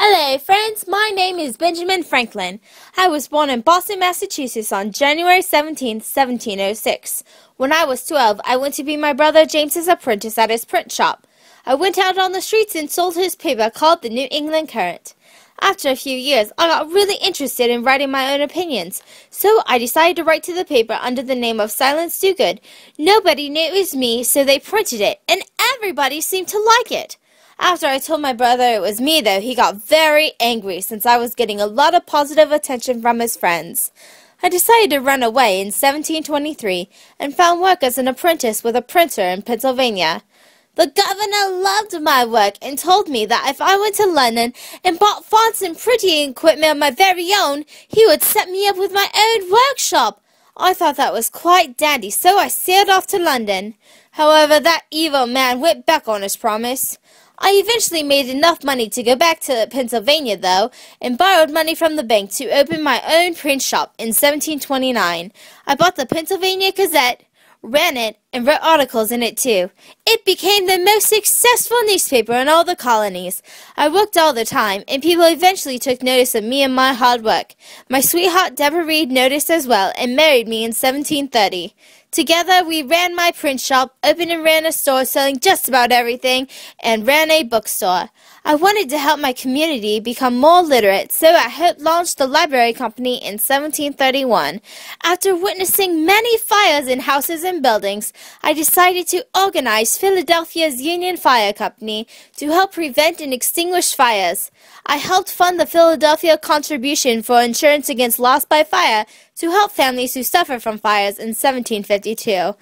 Hello friends, my name is Benjamin Franklin. I was born in Boston, Massachusetts on January 17, 1706. When I was 12, I went to be my brother James's apprentice at his print shop. I went out on the streets and sold his paper called the New England Current. After a few years, I got really interested in writing my own opinions, so I decided to write to the paper under the name of Silence Do-Good. Nobody knew it was me, so they printed it, and everybody seemed to like it. After I told my brother it was me, though, he got very angry since I was getting a lot of positive attention from his friends. I decided to run away in 1723 and found work as an apprentice with a printer in Pennsylvania. The governor loved my work and told me that if I went to London and bought fonts and printing equipment of my very own, he would set me up with my own workshop. I thought that was quite dandy, so I sailed off to London. However, that evil man went back on his promise. I eventually made enough money to go back to Pennsylvania, though, and borrowed money from the bank to open my own print shop in 1729. I bought the Pennsylvania Gazette, ran it, and wrote articles in it too. It became the most successful newspaper in all the colonies. I worked all the time, and people eventually took notice of me and my hard work. My sweetheart Deborah Reed noticed as well and married me in 1730. Together, we ran my print shop, opened and ran a store selling just about everything, and ran a bookstore. I wanted to help my community become more literate, so I helped launch the library company in 1731. After witnessing many fires in houses and buildings, I decided to organize Philadelphia's Union Fire Company to help prevent and extinguish fires. I helped fund the Philadelphia contribution for insurance against loss by fire to help families who suffer from fires in 1752.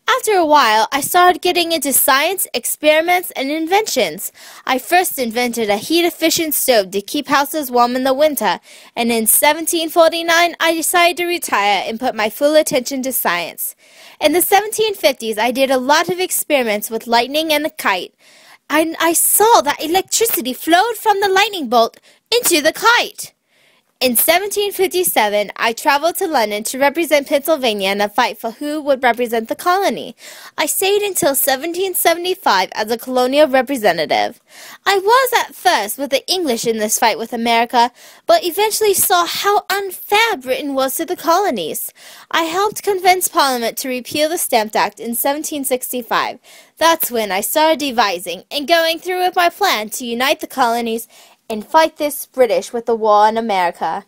After a while, I started getting into science, experiments, and inventions. I first invented a heat-efficient stove to keep houses warm in the winter, and in 1749, I decided to retire and put my full attention to science. In the 1750s, I did a lot of experiments with lightning and a kite. I saw that electricity flowed from the lightning bolt into the kite. In 1757, I traveled to London to represent Pennsylvania in a fight for who would represent the colony. I stayed until 1775 as a colonial representative. I was at first with the English in this fight with America, but eventually saw how unfair Britain was to the colonies. I helped convince Parliament to repeal the Stamp Act in 1765. That's when I started devising and going through with my plan to unite the colonies and fight this British with the war in America.